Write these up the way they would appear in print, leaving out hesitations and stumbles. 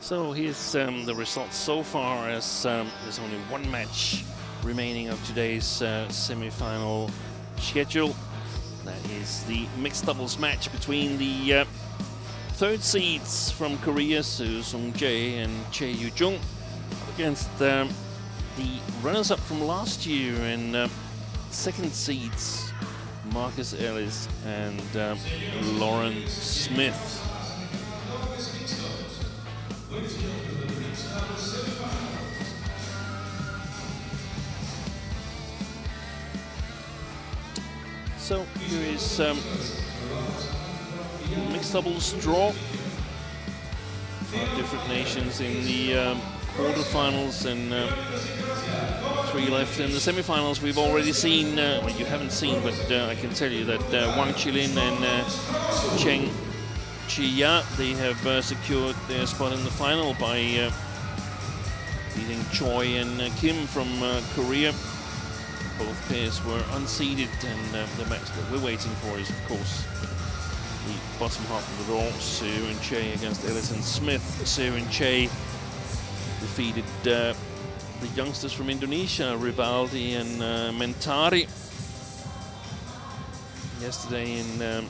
So here's the results so far, as there's only one match remaining of today's semi-final schedule. That is the mixed doubles match between the third seeds from Korea, Soo Sung-jae and Chae Yu-jung, against the runners-up from last year and second seeds, Marcus Ellis and Lauren Smith. So here is mixed doubles draw. 5 different nations in the quarterfinals and 3 left in the semifinals. We've already seen, well, you haven't seen, but I can tell you that Wang Qilin and Cheng Chi-ya, they have secured their spot in the final by beating Choi and Kim from Korea. Both pairs were unseeded, and the match that we're waiting for is, of course, the bottom half of the draw. Soo and Chae against Ellis and Smith. Soo and Chae defeated the youngsters from Indonesia, Rivaldi and Mentari, yesterday in a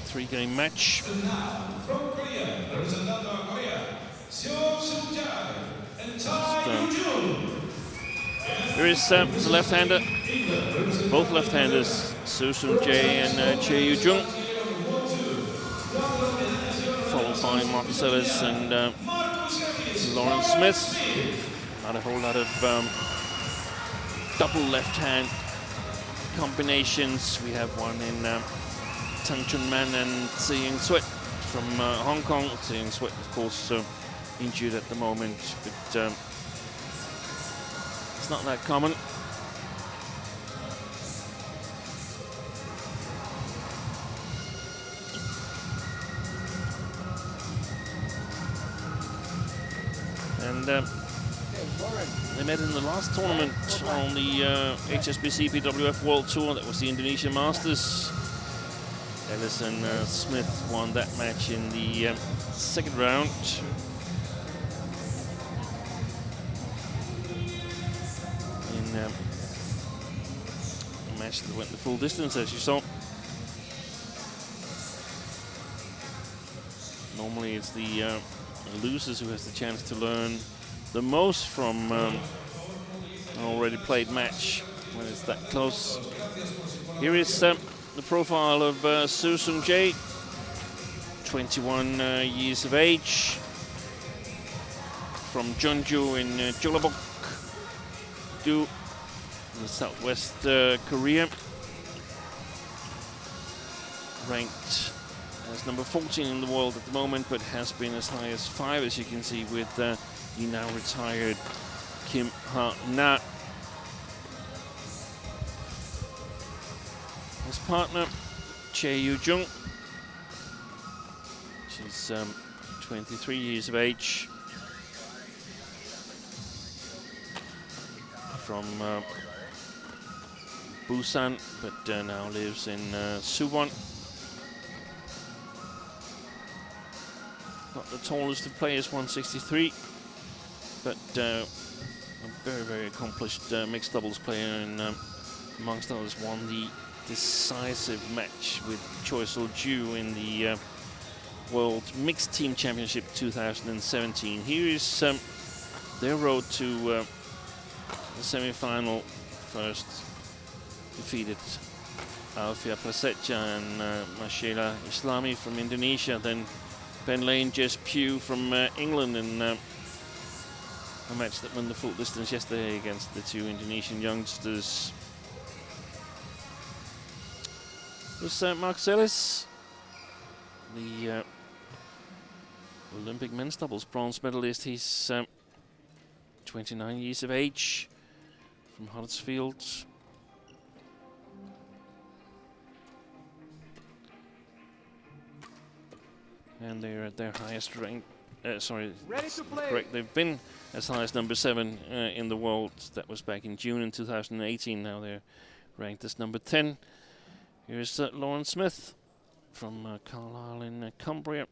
3-game match. From Korea, there is another Korea, Seo Sung-jae and Chae Yu-jung. Here is the left-hander, both left-handers, Soo Sung-jae and Chae Yu-jung, followed by Marcus Ellis and Lauren Smith. Not a whole lot of double left-hand combinations. We have one in Tang Chun-man and Tsing Sweat from Hong Kong. Tsing Sweat, of course, injured at the moment, but it's not that common. And they met in the last tournament on the HSBC BWF World Tour. That was the Indonesian Masters. Ellis and Smith won that match in the second round. A match that went the full distance, as you saw. Normally it's the losers who has the chance to learn the most from an already played match when it's that close. Here is the profile of Soo Sung-jae, 21 years of age, from Jeonju in Jeollabuk-do, in Southwest Korea. Ranked as number 14 in the world at the moment, but has been as high as 5, as you can see, with the now retired Kim Ha-na. His partner, Chae Yu-jung. She's 23 years of age, from Busan, but now lives in Suwon. Not the tallest of players, 163, but a very, very accomplished mixed doubles player, and amongst others won the decisive match with Choi Sol-ju in the World Mixed Team Championship 2017. Here is their road to the semi-final. First defeated Alfia Prasetya and Mashela Islami from Indonesia, then Ben Lane, Jess Pugh from England, in a match that won the full distance yesterday against the 2 Indonesian youngsters. This Marcus Ellis, the Olympic men's doubles bronze medalist. He's 29 years of age, from Huddersfield. And they're at their highest rank. Correct. They've been as high as number 7 in the world. That was back in June in 2018. Now they're ranked as number 10. Here's Lauren Smith from Carlisle in Cumbria.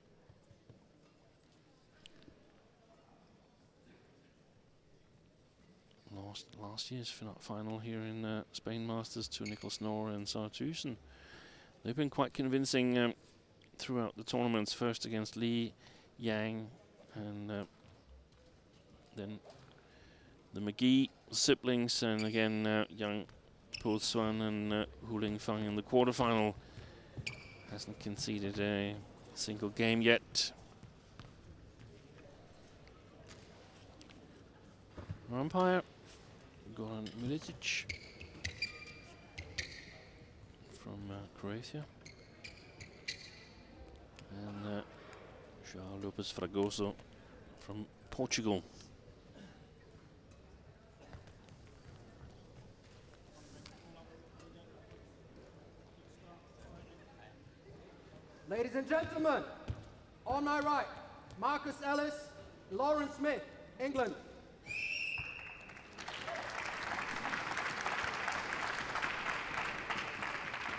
lost last year's final here in Spain Masters to Nicholas Noor and Sarah Thusen. They've been quite convincing throughout the tournaments, first against Li Yang and then the McGee siblings, and again Yang Po Swan and Hu Lingfang in the quarterfinal. Hasn't conceded a single game yet. Our umpire, Goran Militic from Croatia, and João Lopes Fragoso from Portugal. Ladies and gentlemen, on my right, Marcus Ellis, Lauren Smith, England.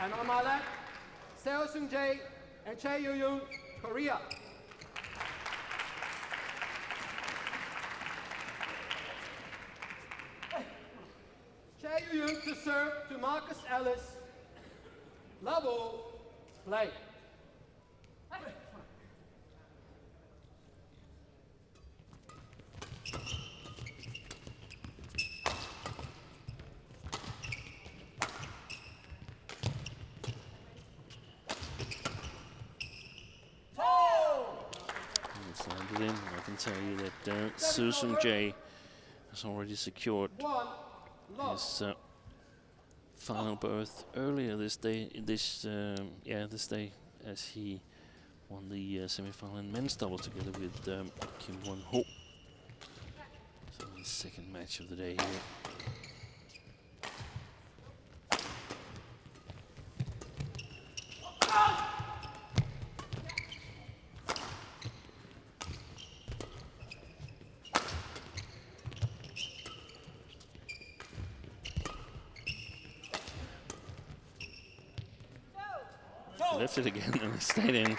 And on my left, Seo Seung Jae and Chae Yu-yoon, Korea. Chae Yu-yoon to serve to Marcus Ellis. Level, play. I can tell you that Seo Seung Jae has already secured his final berth earlier this day. This day, as he won the semi-final in men's double together with Kim Won Ho. So his second match of the day here. Left it again and stayed in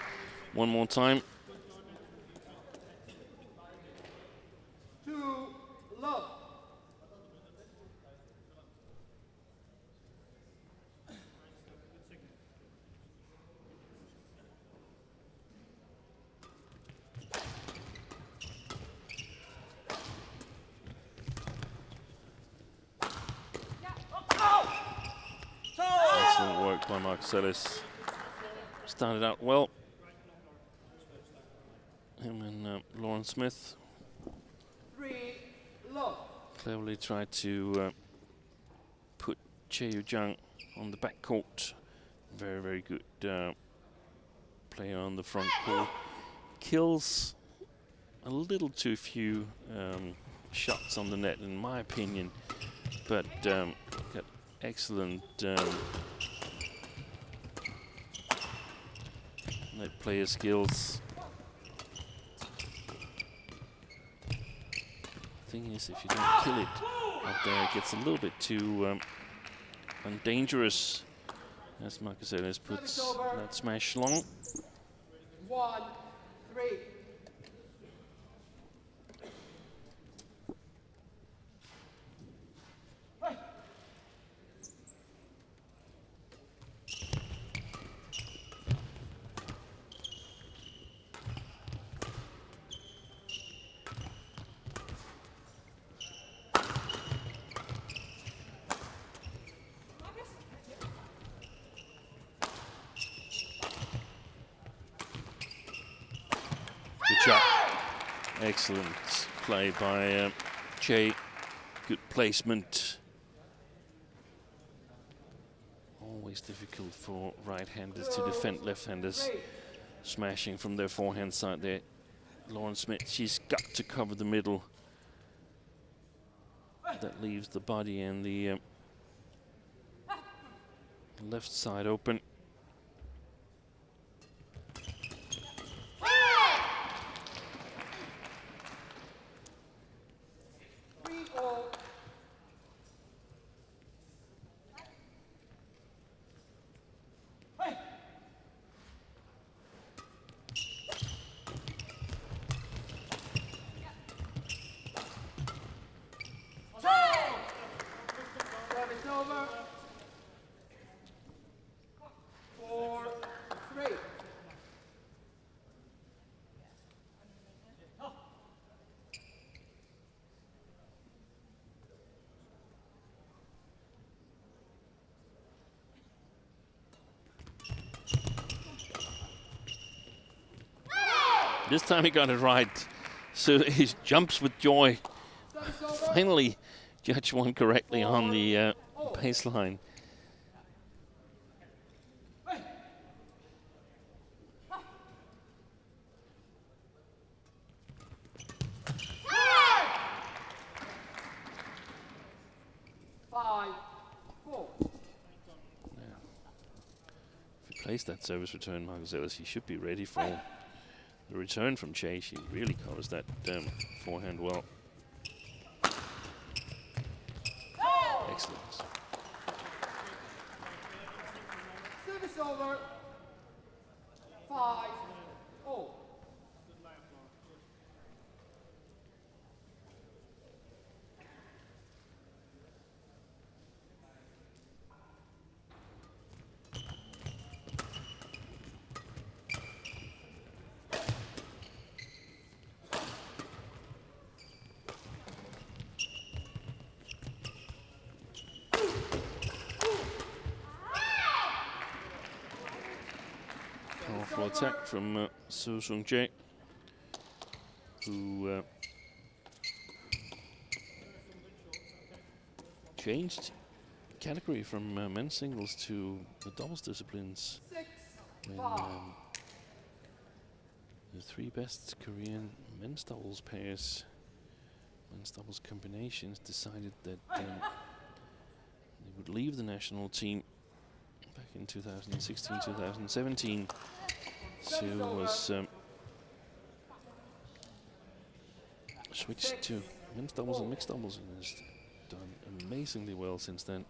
one more time. 2 love. Excellent work by Marcus Ellis. Started out well. Him and Lauren Smith 3 love. cleverly tried to put Chae Yu-jung on the back court. Very, very good player on the front court. Kills a little too few shots on the net, in my opinion, but got excellent net player skills. Thing is, if you don't kill it up there, it gets a little bit too dangerous, as Marcus Ellis puts that smash long. 1-3. Good shot. Excellent play by Chae. Good placement. Always difficult for right-handers to defend left-handers smashing from their forehand side there. Lauren Smith, she's got to cover the middle. That leaves the body and the left side open. This time he got it right. So he jumps with joy. Finally, judge one correctly on the baseline. Plays that service return, Marcus Ellis, he should be ready for the return from CHAE. He really covers that forehand well. Excellent. Service over. 5-all. Powerful attack from So Sung-jae, who changed category from men's singles to the doubles disciplines when the three best Korean men's doubles pairs, men's doubles combinations, decided that they would leave the national team back in 2016, 2017. So was switched to men's doubles and mixed doubles and has done amazingly well since then.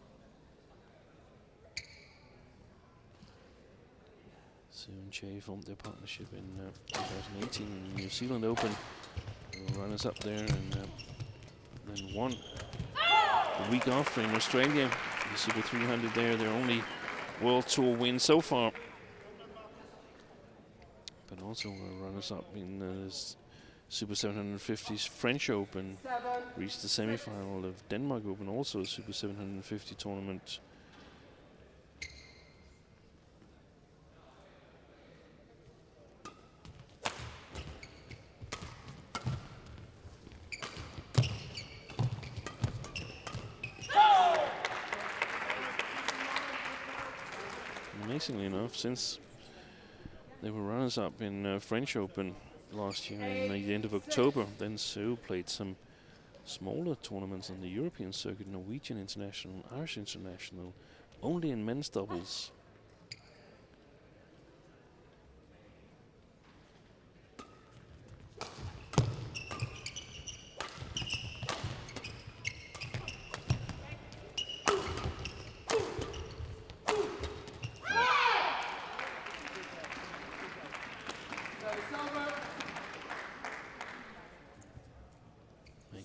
So and CHAE formed their partnership in 2018 in the New Zealand Open. They were runners up there and then won the week after in Australia. The Super 300 there, their only World Tour win so far. But also runners-up in the Super 750's French Open, reached the semi-final of Denmark Open, also a Super 750 tournament. Amazingly enough, since they were runners-up in French Open last year in the end of October, then So played some smaller tournaments on the European circuit, Norwegian International, Irish International, only in men's doubles.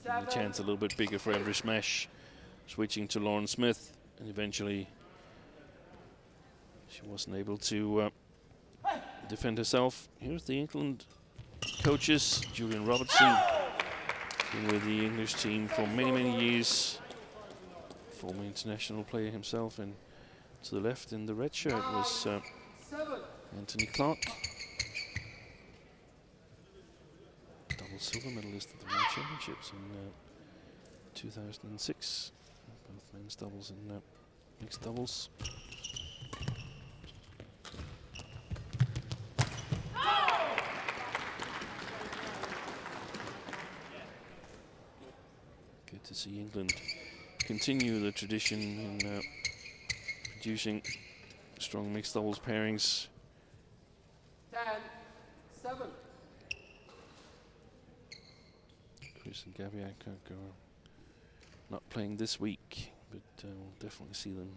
The chance a little bit bigger for Emre Smash, switching to Lauren Smith, and eventually she wasn't able to defend herself. Here's the England coaches, Julian Robertson, been with the English team for many, many years, former international player himself, and to the left in the red shirt was Anthony Clark, silver medalist at the World Championships in 2006, both men's doubles and mixed doubles. Good to see England continue the tradition in producing strong mixed doubles pairings. 10-7. Chris and Gabiak are not playing this week, but we'll definitely see them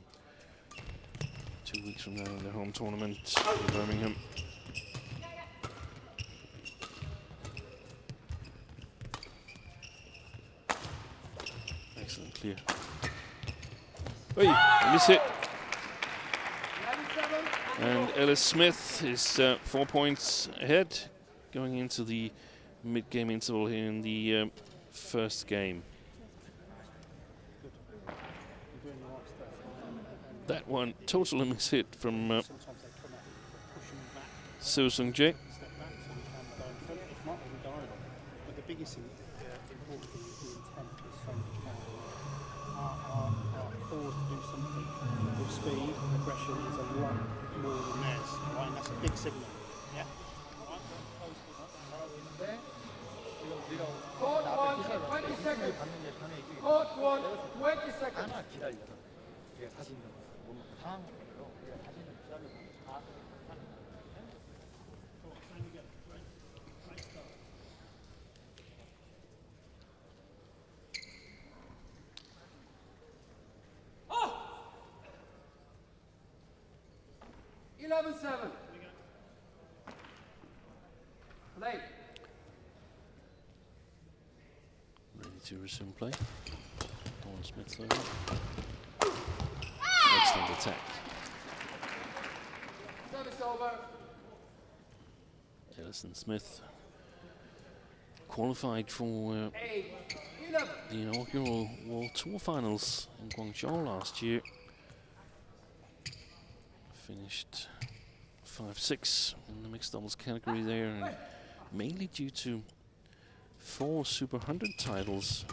2 weeks from now in their home tournament in Birmingham. Excellent clear. Oi, miss it. And Ellis Smith is 4 points ahead going into the mid-game interval here in the first game. That one totally miss hit from So Sung-jae. biggest important thing is the intent is so much more. Our cause to do something with speed, aggression is a lot more than theirs, right? And that's a big signal. Yeah. Court 1, 20 seconds. Court 1, 20 seconds. 하나 기다리다가 제가 다시 있는 거 당한 거예요. 그래서 다시는 시합을 다 하는 거예요. 11-7. Play. Ready to resume play. Lauren Smith over. Excellent attack. Service over. Ellis and Smith qualified for 8-11. the inaugural World Tour finals in Guangzhou last year. Finished 5-6 in the mixed doubles category there, and mainly due to 4 Super 100 titles.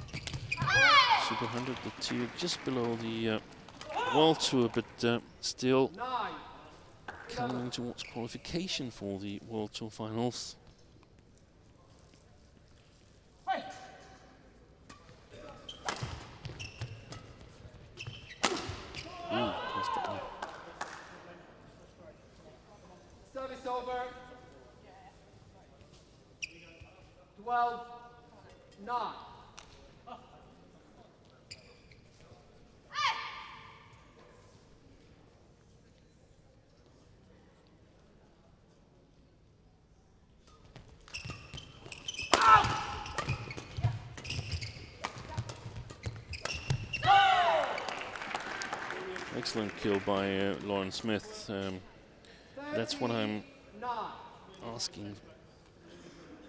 Super 100, the tier just below the World Tour, but still 9. coming towards qualification for the World Tour finals. Missed that one. Service over. 12-9. Excellent kill by Lauren Smith. That's what I'm 9. asking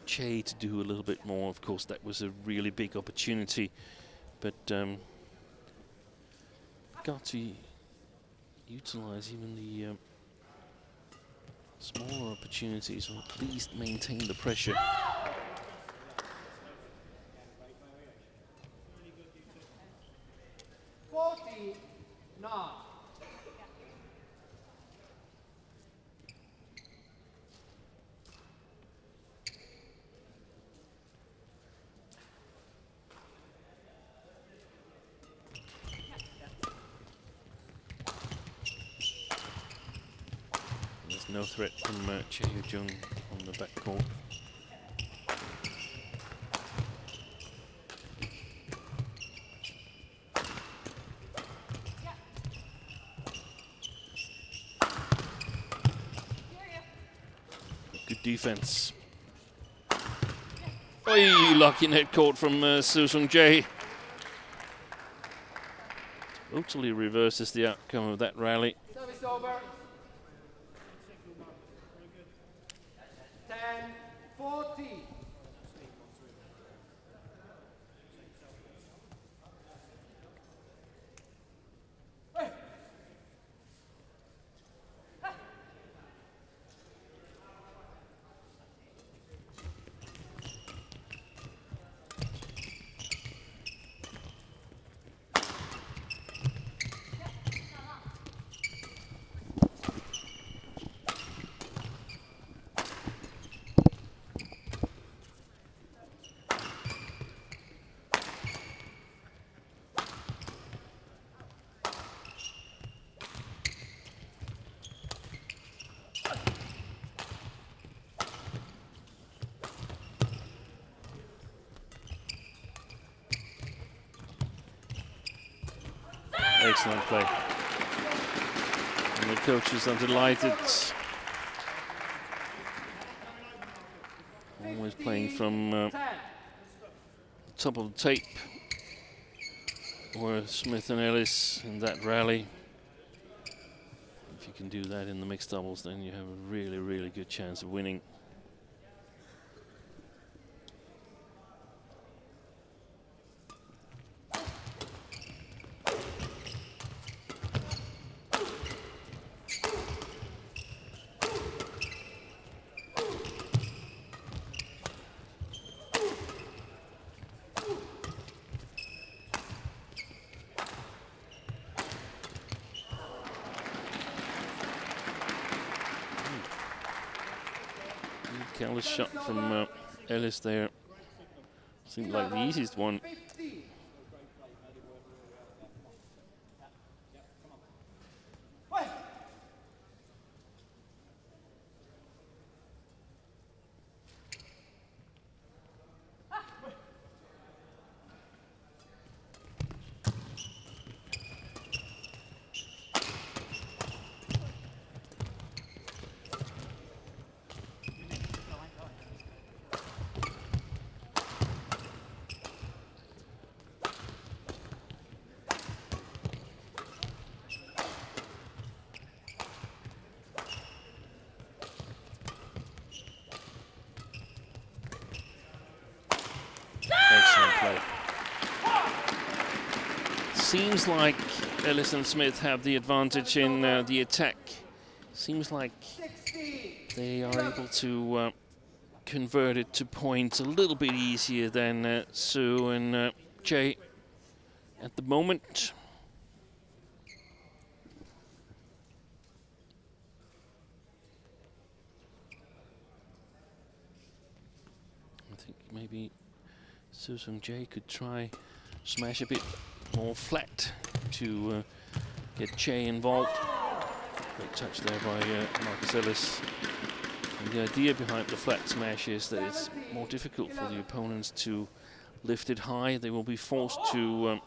CHAE to do a little bit more. Of course, that was a really big opportunity, but got to utilize even the smaller opportunities, or at least maintain the pressure. There's no threat from Chae Jung on the backcourt. Good defense. Oh, lucky net court from Soo Sung-jae. Totally reverses the outcome of that rally. Service over. 10-14. Excellent play. And the coaches are delighted. Always playing from top of the tape. Were Smith and Ellis in that rally. If you can do that in the mixed doubles, then you have a really, really good chance of winning. Careless shot from Ellis there. Seemed like the easiest one. 50. Wait. Excellent play. Seems like Ellis and Smith have the advantage in the attack. Seems like 60. they are able to convert it to points a little bit easier than Sue and CHAE at the moment. I think maybe Sue and CHAE could try smash a bit more flat to get CHAE involved. Great touch there by Marcus Ellis. And the idea behind the flat smash is that it's more difficult for the opponents to lift it high. They will be forced to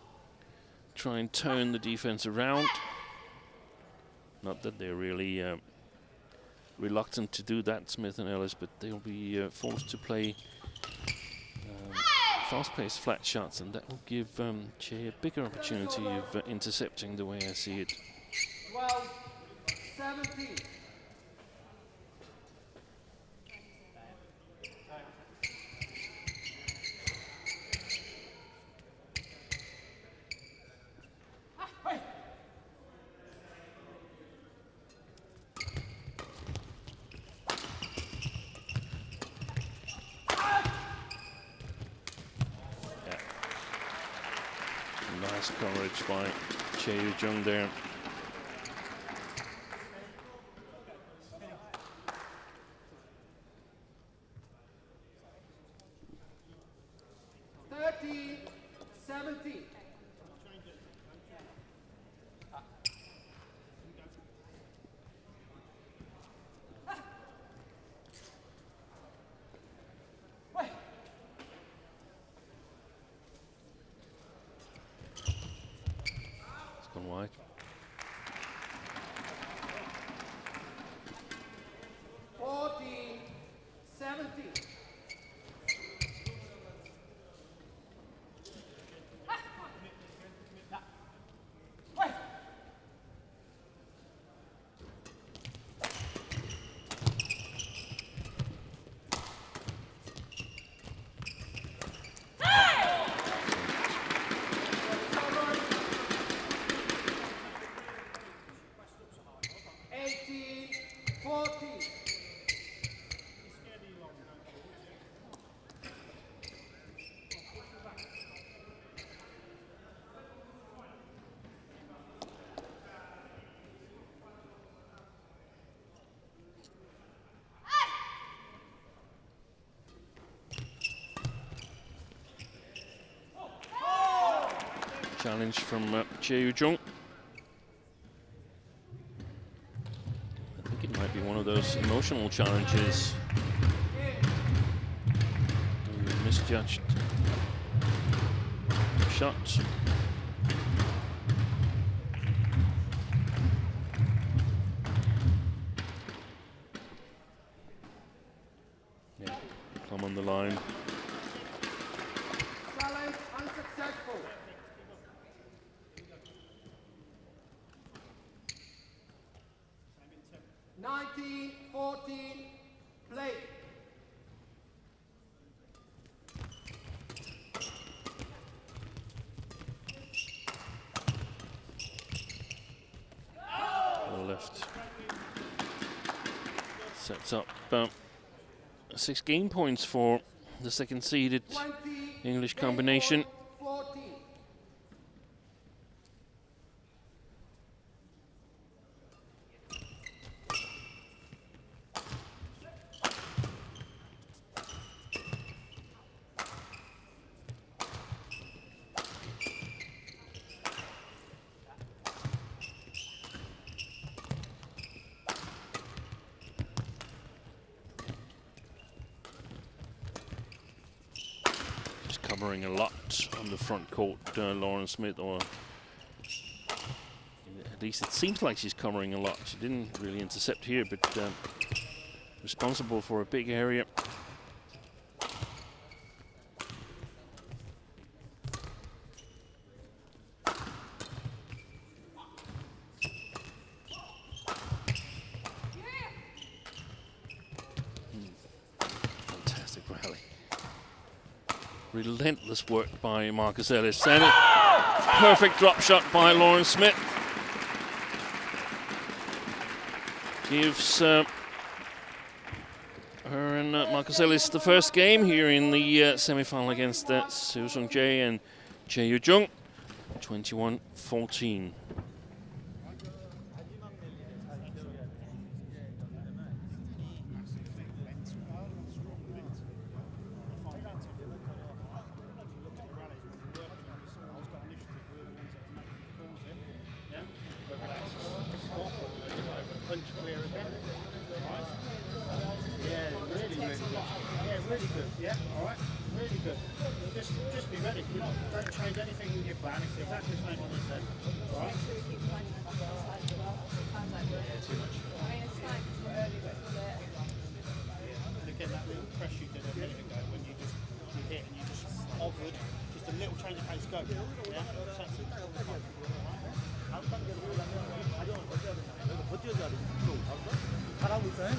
try and turn the defense around. Not that they're really reluctant to do that, Smith and Ellis, but they'll be forced to play fast-paced flat shots, and that will give CHAE a bigger opportunity of intercepting the way I see it. 12. 17. Nice coverage by Chae Jung there. Wide. 14. 17. Challenge from Chae Jung. I think it might be one of those emotional challenges. Misjudged shot. Yeah, come on the line. Challenge unsuccessful. 19, 14, play. Left sets up 6 game points for the second seeded 20, English combination. 14. covering a lot on the front court, Lauren Smith, or at least it seems like she's covering a lot. She didn't really intercept here, but responsible for a big area. Fantastic rally. Relentless work by Marcus Ellis, and a perfect drop shot by Lauren Smith. Gives her and Marcus Ellis the first game here in the semi-final against Seo Sung-jae and Chae Yu-jung, 21-14. Just be ready. Don't change anything in your plan. It's exactly the same what I said. All right? And again, that little press you did a minute ago when you hit and you just hovered, just a little change of pace, go. Yeah? That's it.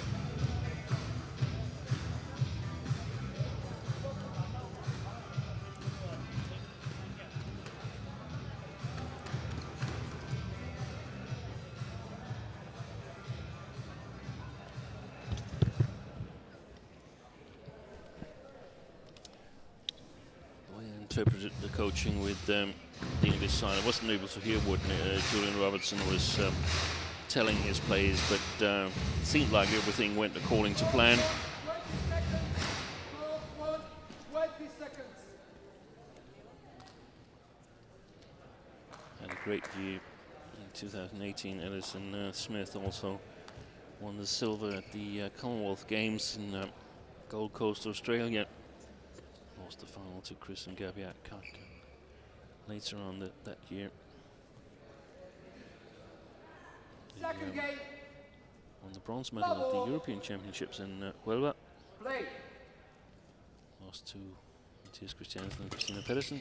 Interpreted the coaching with the English side. I wasn't able to hear what Julian Robertson was telling his players, but it seemed like everything went according to plan. 20 seconds. Had a great year in 2018. Ellis and Smith also won the silver at the Commonwealth Games in Gold Coast, Australia. Lost the final to Chris and Gabby Adcock later on that year. Second game. Won the bronze medal at the European Championships in Huelva. Play. Lost to Matthias Christiansen and Christina Pedersen.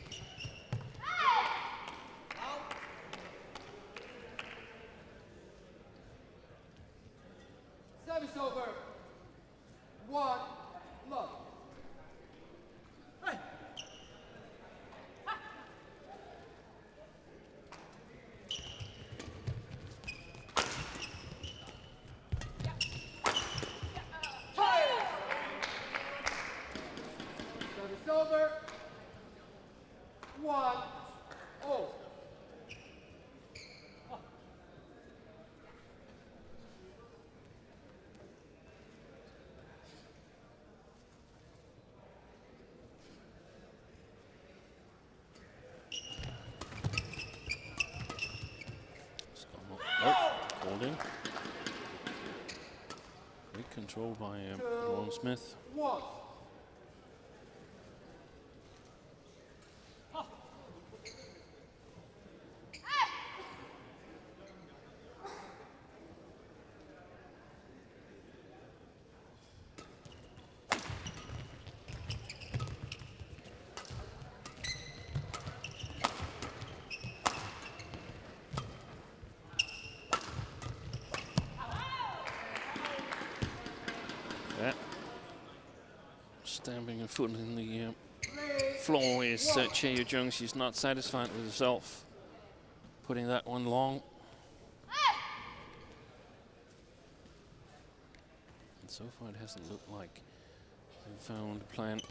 Service over. 1 love. Service over. 1-0. Called in. Great control by Lauren Smith. 1. Stamping her foot in the floor is Chae Yu-jung. She's not satisfied with herself, putting that one long. And so far it hasn't looked like they found a plan.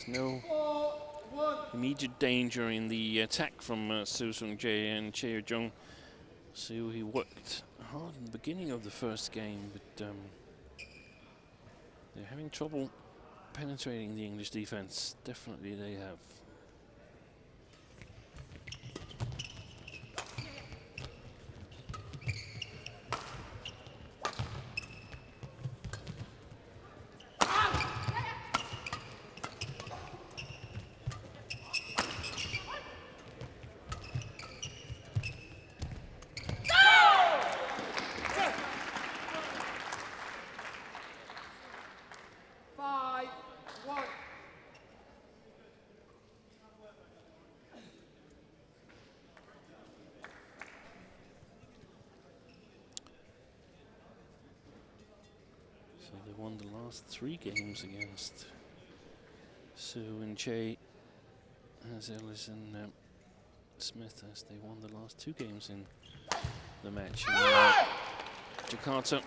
No immediate danger in the attack from Seo Sung-jae and Chae Yu-jung. Seo, he worked hard in the beginning of the first game, but they're having trouble penetrating the English defense. Definitely they have. So they won the last 3 games against Sue and CHAE, as Ellis and Smith, as they won the last 2 games in the match in Jakarta.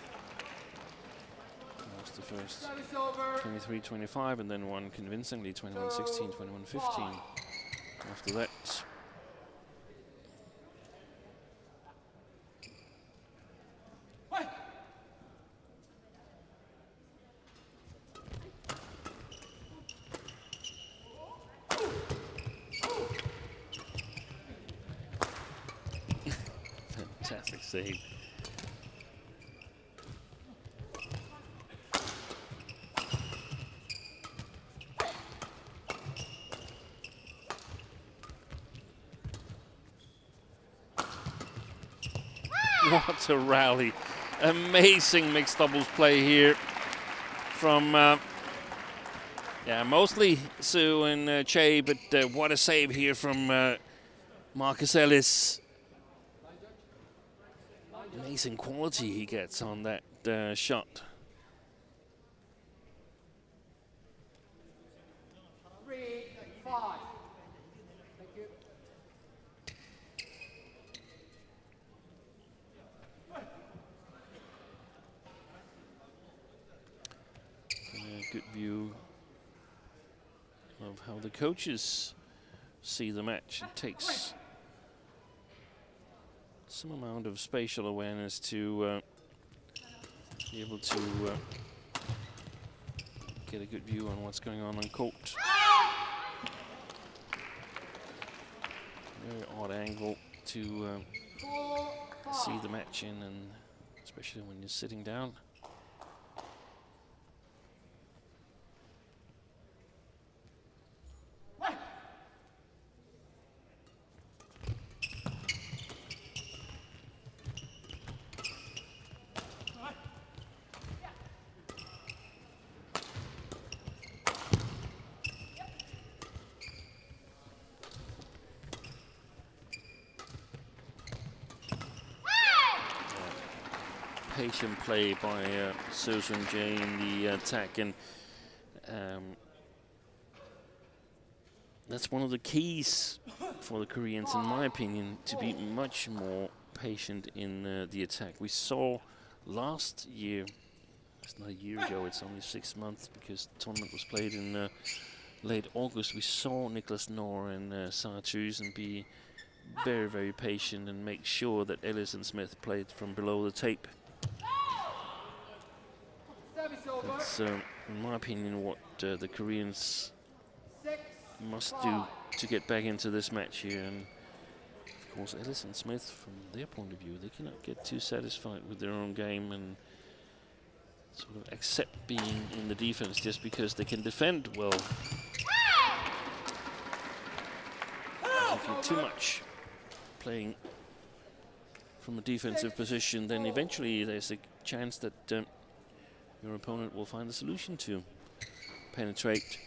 Lost the first 23-25 and then won convincingly 21-16, 21-15 after that. Fantastic save. What a rally. Amazing mixed doubles play here from yeah, mostly Sue and CHAE, but what a save here from Marcus Ellis. Amazing quality he gets on that shot. 3-5. Thank you. A good view of how the coaches see the match. It takes some amount of spatial awareness to be able to get a good view on what's going on court. Very odd angle to see the match in, and especially when you're sitting down. Patient play by Susan J in the attack, and that's one of the keys for the Koreans, in my opinion, to be much more patient in the attack. We saw last year, it's not a year ago, it's only 6 months because the tournament was played in late August. We saw Niklas Knorr and Sarah Thusen be very, very patient and make sure that Ellis and Smith played from below the tape. That's, in my opinion, what the Koreans must do to get back into this match here. And of course, Ellis and Smith, from their point of view, they cannot get too satisfied with their own game and sort of accept being in the defense just because they can defend well. If you're too much playing from a defensive position, then eventually there's a chance that your opponent will find a solution to penetrate.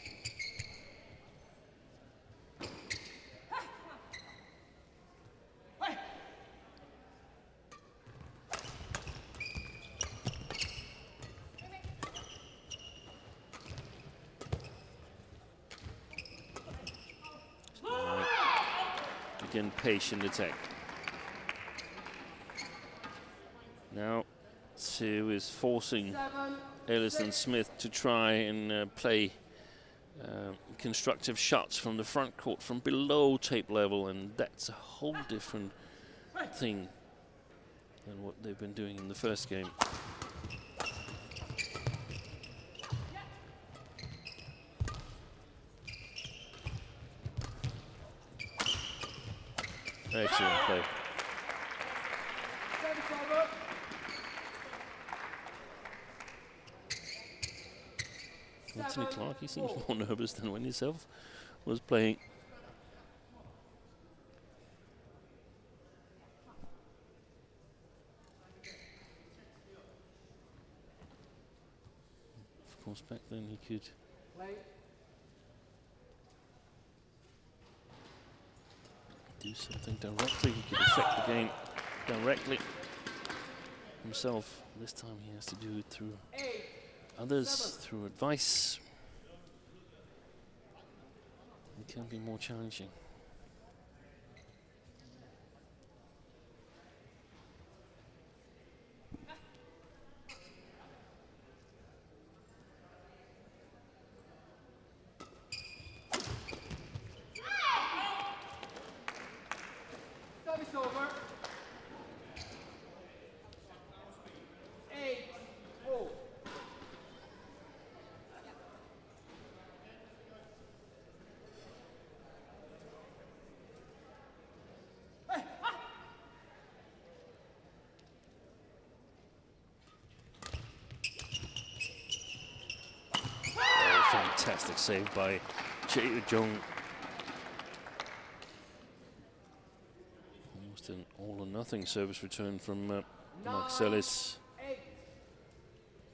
Again, patient attack. Now Sue is forcing Ellis and Smith to try and play constructive shots from the front court, from below tape level, and that's a whole different thing than what they've been doing in the first game. Excellent play. Service over. Anthony Clark, he seems more nervous than when himself was playing. Of course, back then he could do something directly. He could affect the game directly himself. This time he has to do it through others, through advice. It can be more challenging. Service over. 8-4. Fantastic save by CHAE Jung. Almost an all or nothing service return from Marcus Ellis.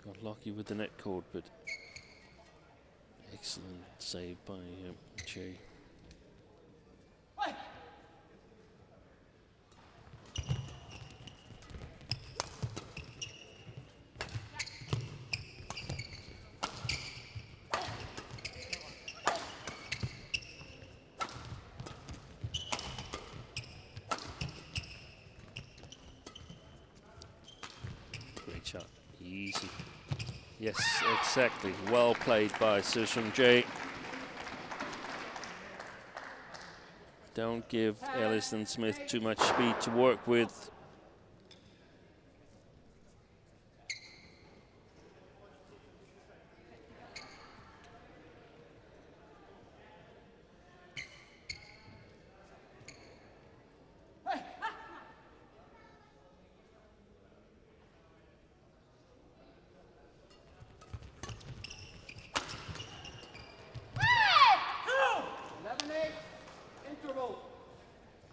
Got lucky with the net cord, but excellent save by CHAE. Great shot, easy. Yes, exactly. Well played by Soo-Sung Jae. Don't give Ellis and Smith too much speed to work with.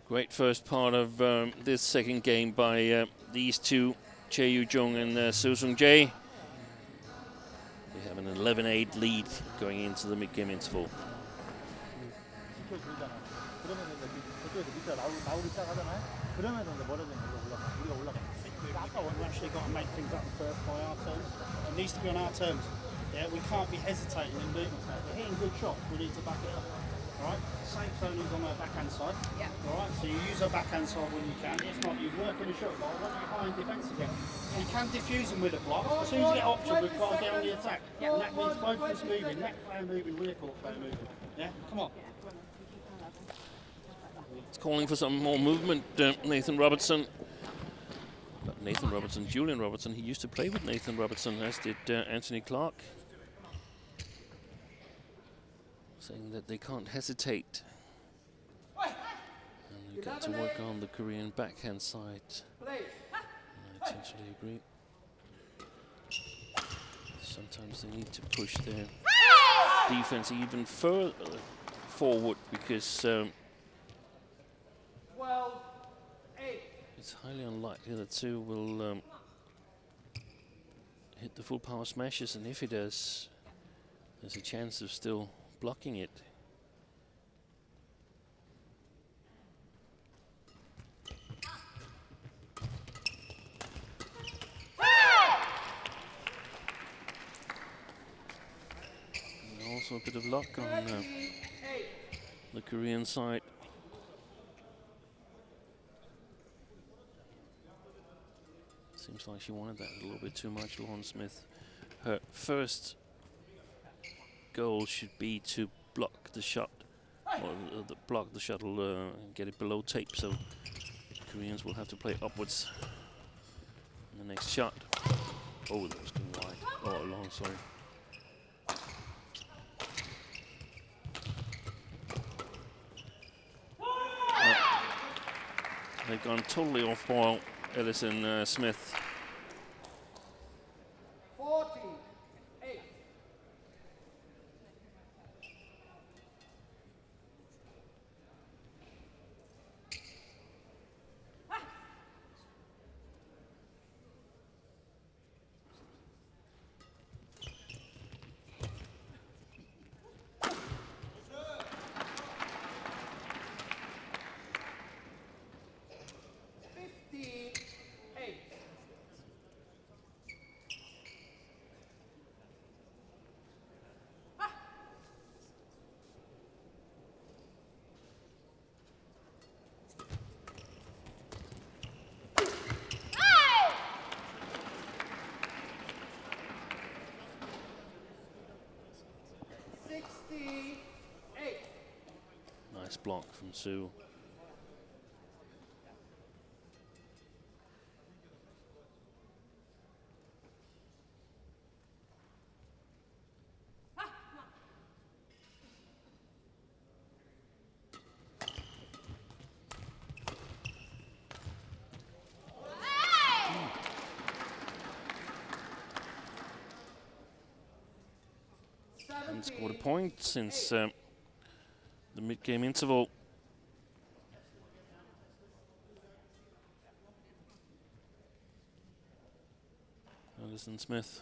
Great first part of this second game by these two, CHAE Jung and Soo-Sung Jae. We have an 11-8 lead going into the mid-game interval. We've actually got to make things up first by our terms. It needs to be on our terms. Yeah, we can't be hesitating in movements now. We're hitting good shots, we need to back it up. All right, safe zone is on her backhand side. Yeah. All right, so you use her backhand side when you can. If not, you work on the shot line, run behind defence again. You can diffuse them with a block. As soon as you get option, we've got to get on the attack. Yeah. And that means both of us moving, neck player moving, rear court player moving. Yeah, come on. It's calling for some more movement, Nathan Robertson. But Nathan Robertson, Julian Robertson, he used to play with Nathan Robertson, as did Anthony Clark. Saying that they can't hesitate. And they've got to work on the Korean backhand side. And I totally agree. Sometimes they need to push their defense even further forward because it's highly unlikely that Soo will hit the full power smashes, and if he does, there's a chance of still blocking it. And also a bit of luck on the Korean side. Seems like she wanted that a little bit too much, Lauren Smith. Her first goal should be to block the shot, or block the shuttle and get it below tape, so the Koreans will have to play upwards in the next shot. Oh, that was going wide. Oh, long, sorry. They've gone totally off boil, Ellis and Smith. 48. Nice block from Sue. Haven't scored a point since the mid-game interval. Ellis and Smith.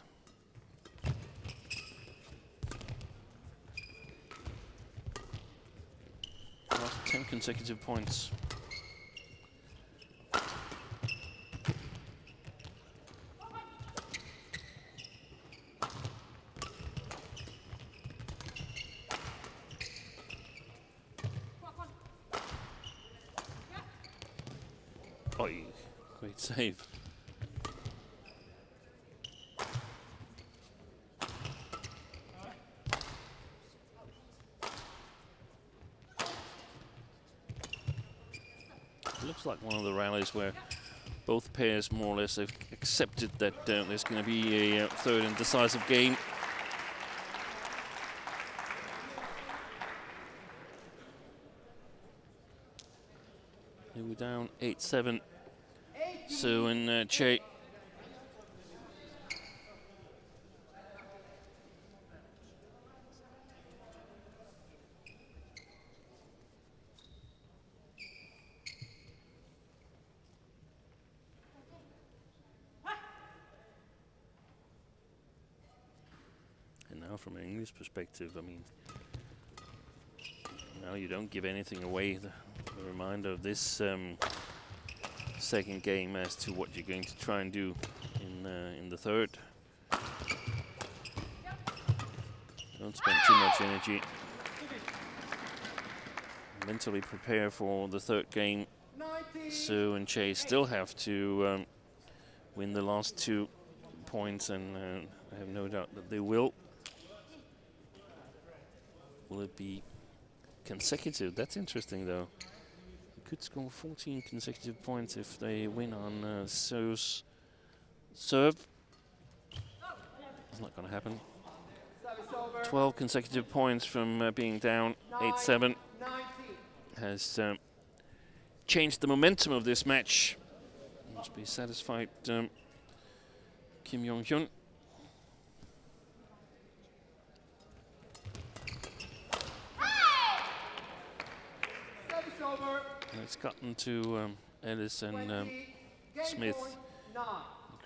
Last 10 consecutive points. Oh, great save. Looks like one of the rallies where both pairs more or less have accepted that there's going to be a third and decisive game. They were down 8-7. Sue and CHAE. And now from an English perspective, I mean, now you don't give anything away. The reminder of this second game as to what you're going to try and do in the third. Don't spend too much energy. Mentally prepare for the third game. Sue and CHAE still have to win the last 2 points, and I have no doubt that they will. Will it be consecutive? That's interesting, though. They could score 14 consecutive points if they win on Sue's serve. It's not going to happen. 12 consecutive points from being down 8-7 has changed the momentum of this match. Must be satisfied, Kim Yong-hyun. It's gotten to Ellis and Smith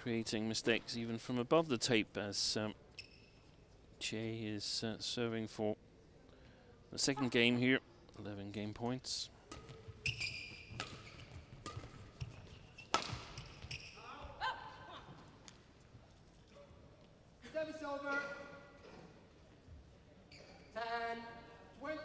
creating mistakes even from above the tape as CHAE is serving for the second game here. 11 game points. Service over. 10-20.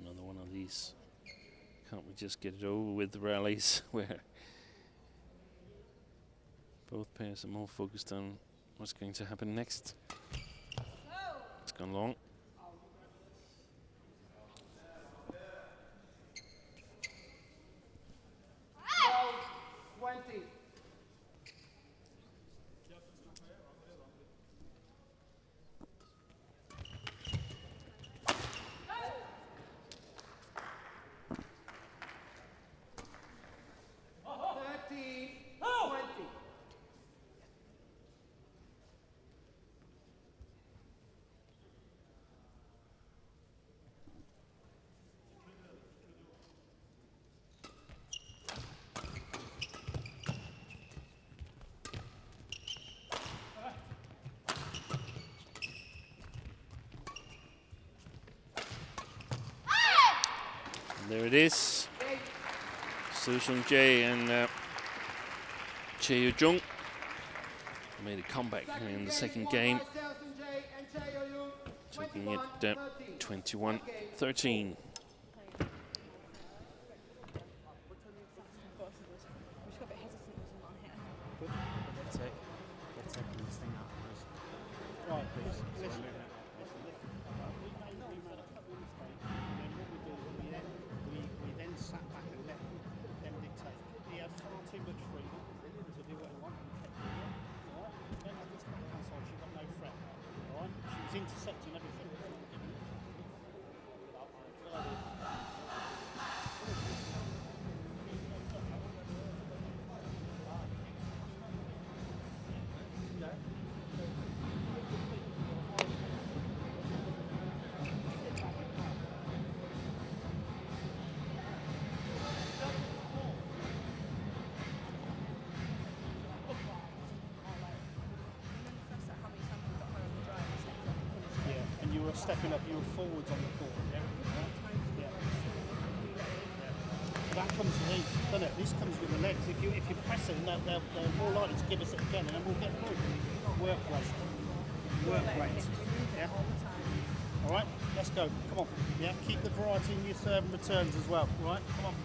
Another one of these. Can't we just get it over with the rallies where both pairs are more focused on what's going to happen next. It's gone long. 20. There it is. Soo-Sung Jae and Chae Yoo-jung made a comeback in the second game, taking it 21-13. Intercepting everything. You were stepping up, you were forwards on the court. Yeah. That comes with these, doesn't it? This comes with the legs. If you press it, they're more likely to give us it again, and then we'll get through. Work rate. Work rate. Yeah. All right, let's go. Come on. Yeah, keep the variety in your serve and returns as well. All right, come on.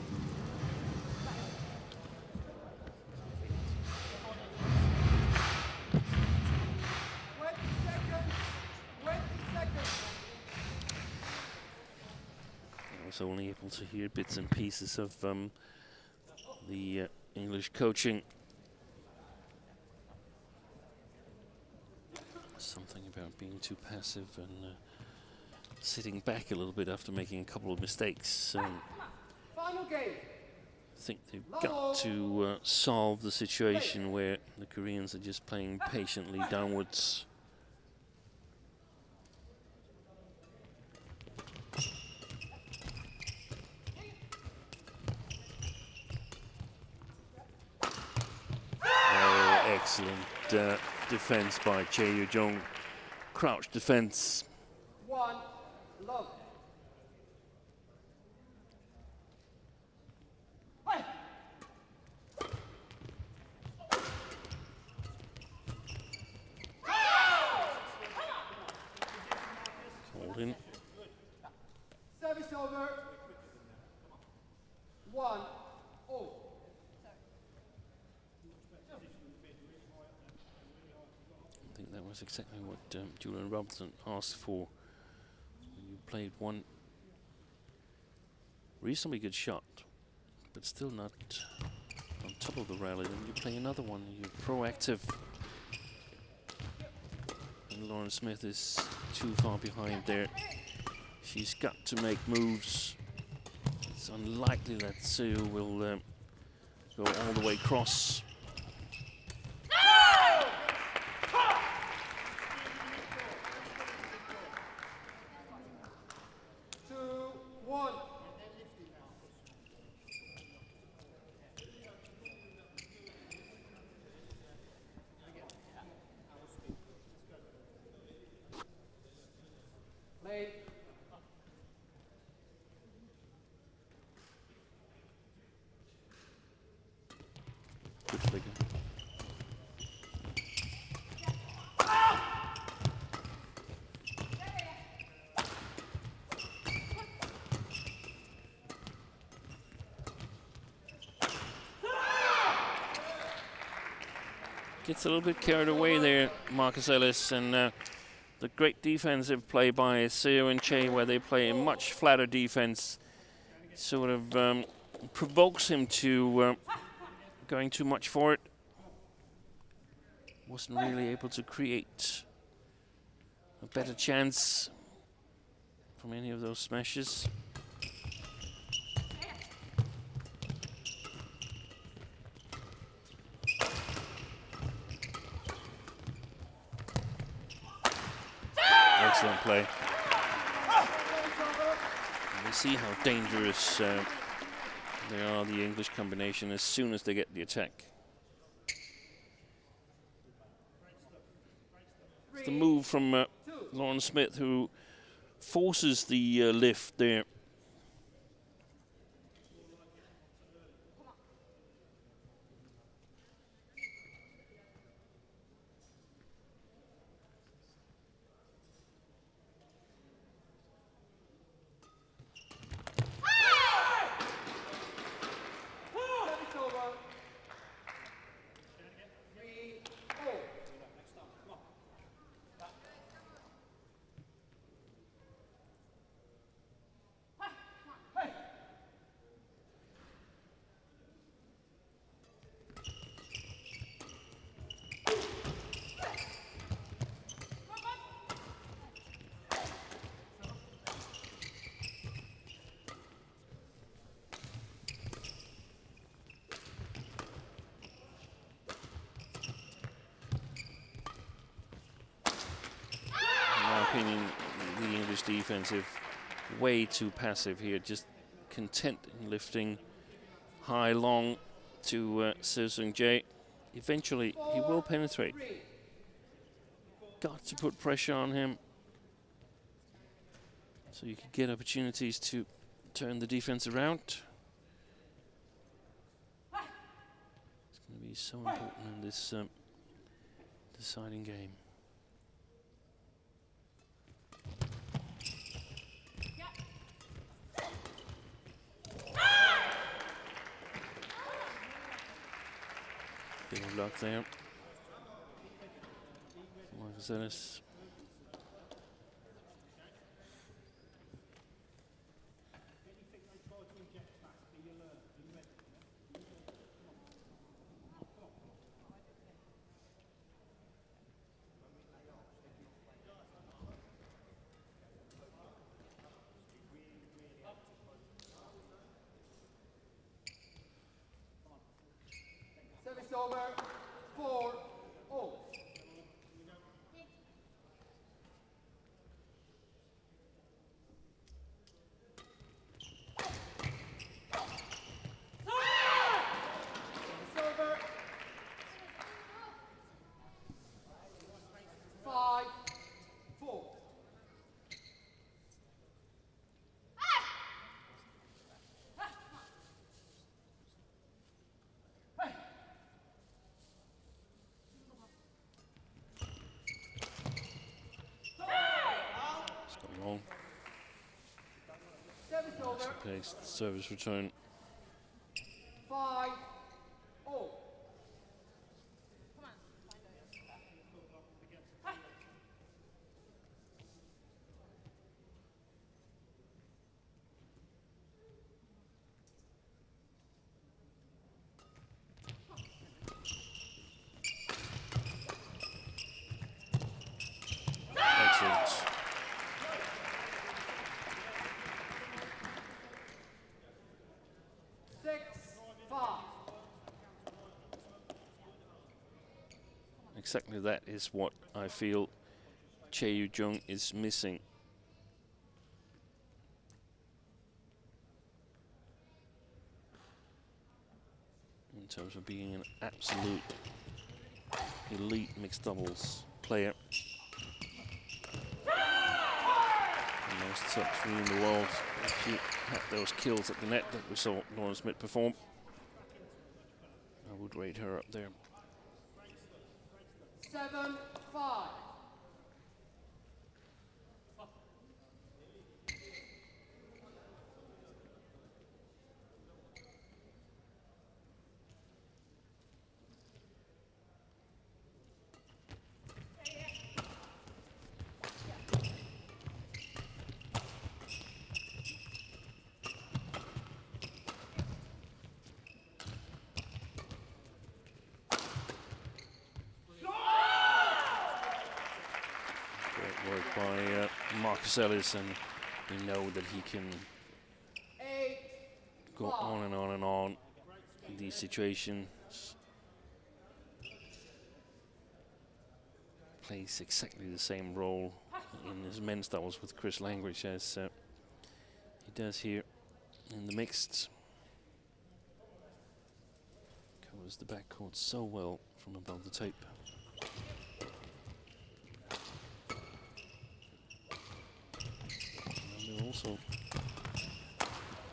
I was only able to hear bits and pieces of the English coaching. Something about being too passive and sitting back a little bit after making a couple of mistakes. Final game. I think they've got to solve the situation where the Koreans are just playing patiently downwards. Excellent defense by Chae Yoo-jung. Crouch defense. 1 love. Hold in. Service over. 1-0. I think that was exactly what Julian Robertson asked for. You played one reasonably good shot, but still not on top of the rally. Then you play another one, you're proactive. And Lauren Smith is too far behind there. She's got to make moves. It's unlikely that Sue will go all the way across. Good figure. Gets a little bit carried away there, Marcus Ellis, and the great defensive play by SEO and CHAE, where they play a much flatter defense, sort of provokes him to going too much for it. Wasn't really able to create a better chance from any of those smashes. Excellent play. And we see how dangerous they are, the English combination, as soon as they get the attack. It's the move from Lauren Smith, who forces the lift there. The English defensive way too passive here, just content in lifting high long to Seo Seung-jae. Eventually he will penetrate. Got to put pressure on him so you can get opportunities to turn the defense around. It's going to be so important in this deciding game. Bit of luck there. Marcus Ellis. Service over. 4-0. Service over. 5-4. Wrong. Service over. Pace, service return. 5-0. Excellent. Exactly that is what I feel Chae Yu-jung is missing. In terms of being an absolute elite mixed doubles player. The most touch in the world. If you had those kills at the net that we saw Lauren Smith perform, I would rate her up there. 7-5. Marcus Ellis, and we know that he can go on and on and on in these situations. Plays exactly the same role in his men's doubles with Chris Langridge as he does here in the mixed. Covers the backcourt so well from above the tape. And they also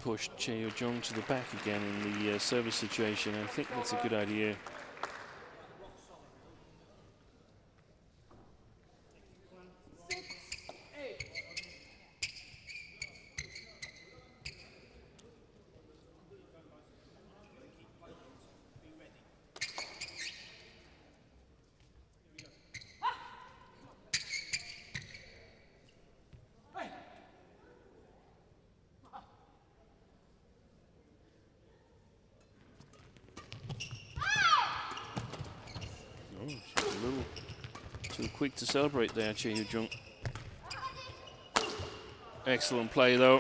pushed Chae Jung to the back again in the service situation. I think that's a good idea. Quick to celebrate there, Chae Jung. Excellent play though.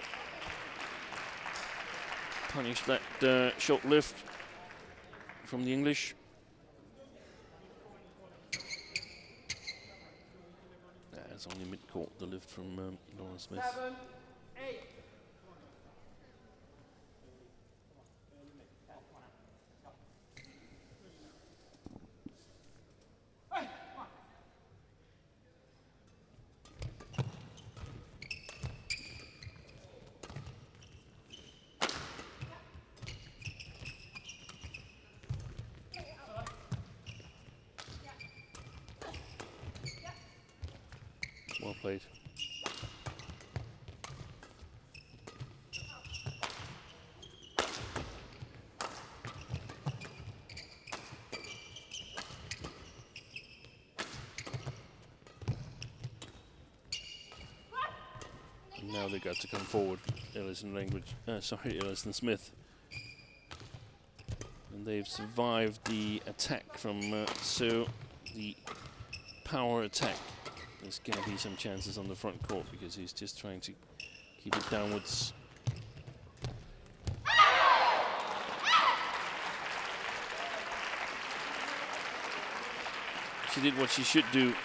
Punished that short lift from the English. That's only mid-court, the lift from Lauren Smith. 7, 8. Well played. And now they got to come forward, Ellis and Ellis and Smith. And they've survived the attack from So, the power attack. There's going to be some chances on the front court because he's just trying to keep it downwards. She did what she should do,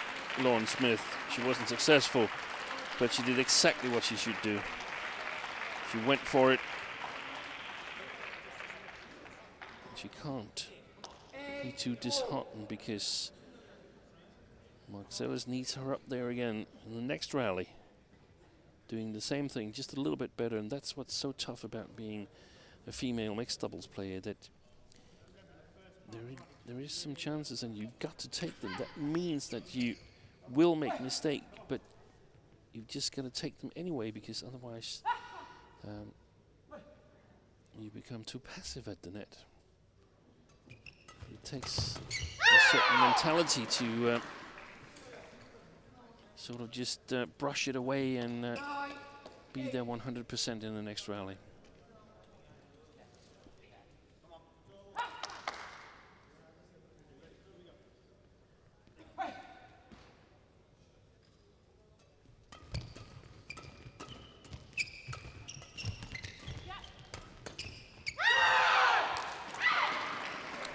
Lauren Smith. She wasn't successful, but she did exactly what she should do. She went for it. She can't be too disheartened because Marcus Ellis needs her up there again in the next rally, doing the same thing, just a little bit better. And that's what's so tough about being a female mixed doubles player, that there is some chances and you've got to take them. That means that you will make a mistake, but you've just got to take them anyway, because otherwise you become too passive at the net. It takes a certain mentality to sort of just brush it away and be there 100% in the next rally.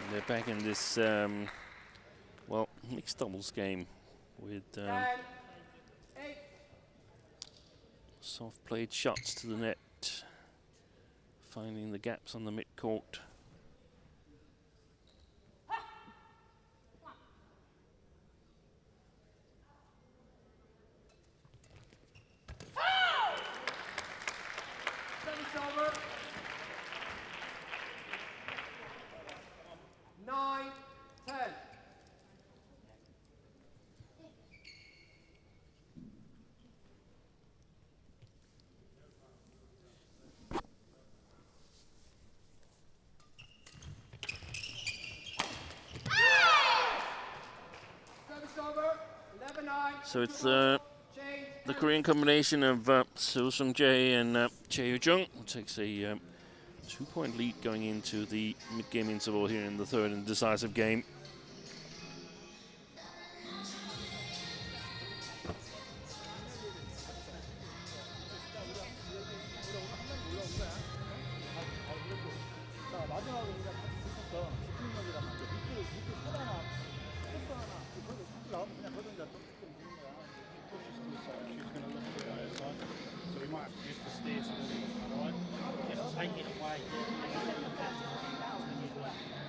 And they're back in this, well, mixed doubles game with soft played shots to the net, finding the gaps on the mid-court. Service over. 9, 10. So it's the Korean combination of So Sung-jae and Chae Jung, who takes a 2-point lead going into the mid-game interval here in the third and decisive game. away.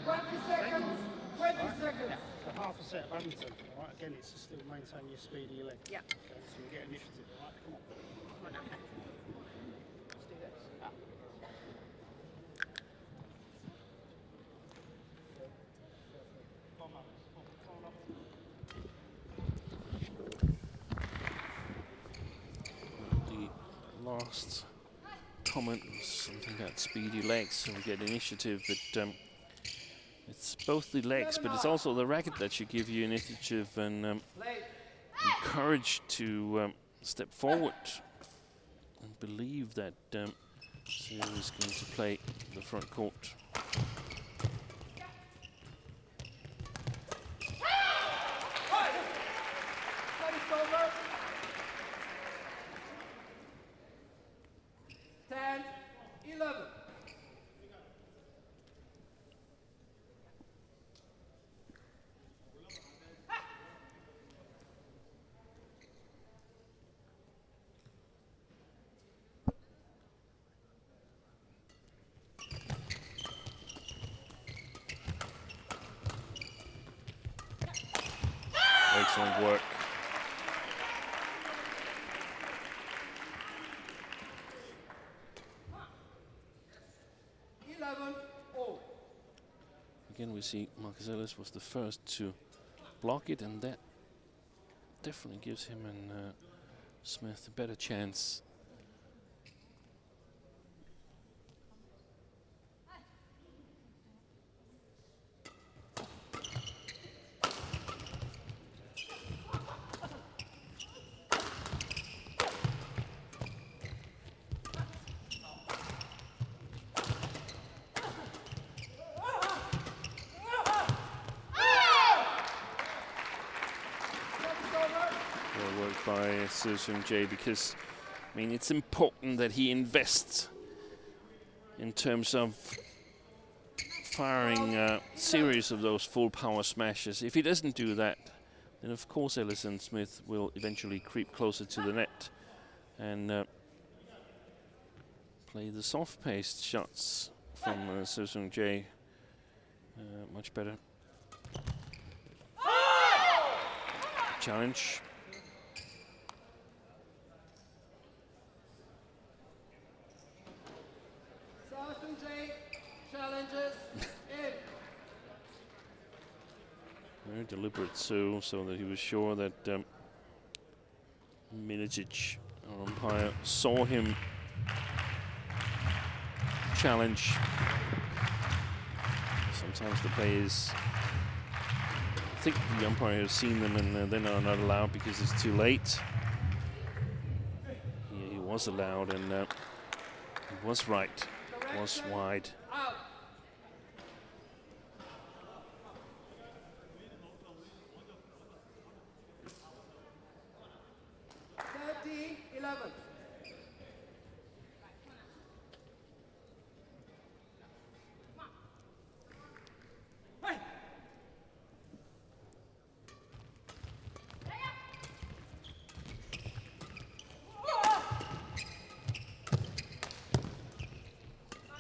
20 seconds. 20 seconds. Yeah. So half a set of badminton. All right. Again, it's to still maintain your speed of your leg. Yeah. Okay. So you get initiative. All right. Come on. Come on now. Let's do this. The last comment was something about speedy legs, so we get initiative, but it's both the legs, but it's also the racket that should give you initiative and courage to step forward and believe that Seo is going to play the front court. Service over. 10, 11. Excellent work. Again, we see Marcus Ellis was the first to block it, and that definitely gives him and Smith a better chance. Well worked by CHAE, because I mean it's important that he invests in terms of firing a series of those full power smashes. If he doesn't do that, then of course Ellis and Smith will eventually creep closer to the net and play the soft-paced shots from CHAE much better. Challenge. Challenges in. Very deliberate, so that he was sure that Milicic, our umpire, saw him challenge. Sometimes the players, I think the umpire has seen them and then are not allowed because it's too late. He was allowed, and he was right. It was wide. Out.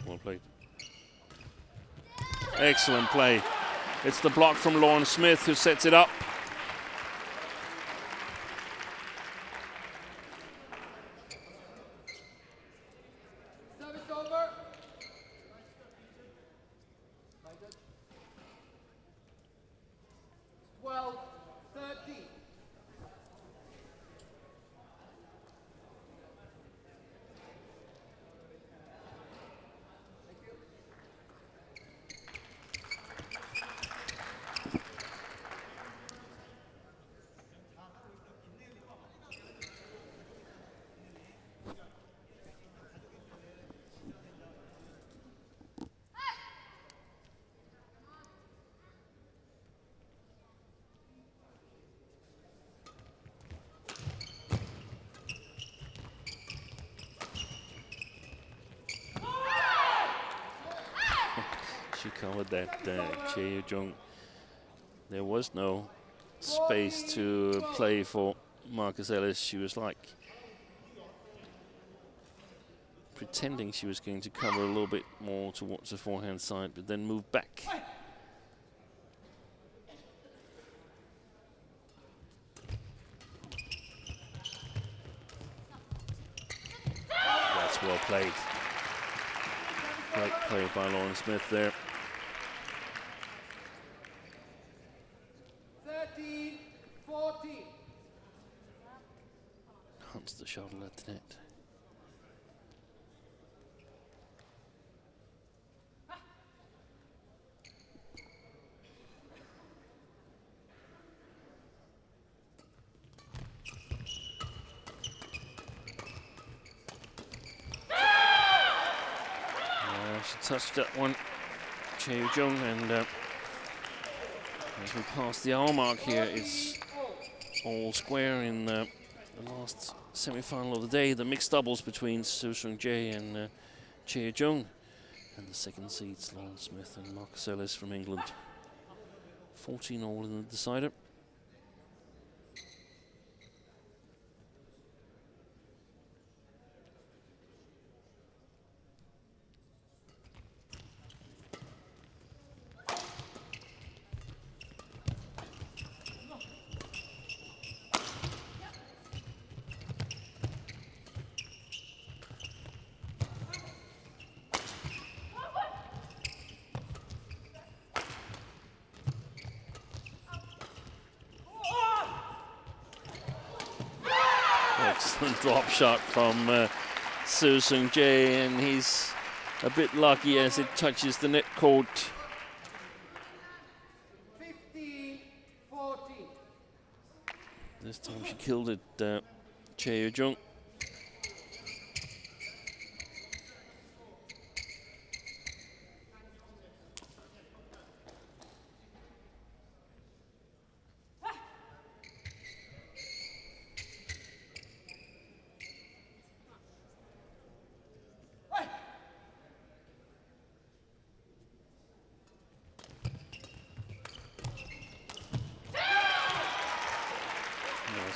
Well played. Excellent play. It's the block from Lauren Smith who sets it up. Service over. 12, 13. She covered that, Chae Jung. There was no space to play for Marcus Ellis. She was like pretending she was going to cover a little bit more towards the forehand side, but then moved back. That's well played. Great play by Lauren Smith there. 13-14. Hunts the shuttle at the net. She touched that one, Chae Jung, and as we pass the hour mark here, it's all square in the last semi-final of the day, the mixed doubles between Seo Seung-jae and Chae Jung, and the second seeds, Lauren Smith and Marcus Ellis from England. 14 all in the decider. Excellent drop shot from Seo Seung-jae, and he's a bit lucky as it touches the net court. 15-14. This time she killed it, Chae Jung.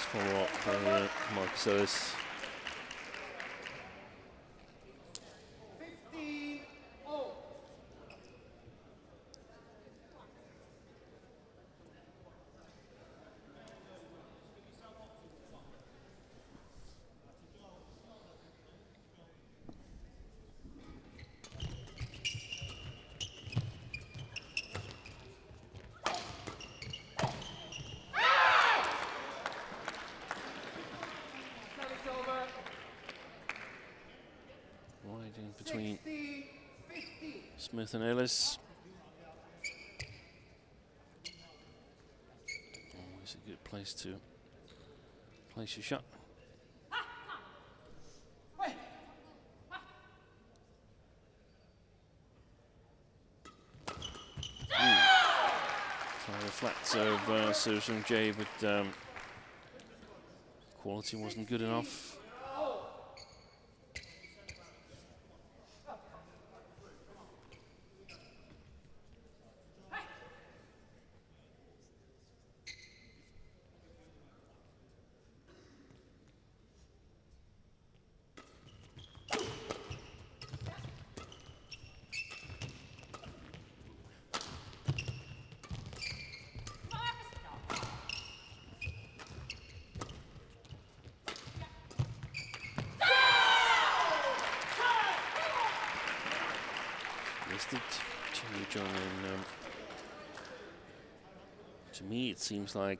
Follow up by Marcus Ellis. 15-0. Right in between 16-15. Smith and Ellis. Always a good place to place your shot. Tried a flat serve, Seo Seung-jae, but quality wasn't good enough. To me, it seems like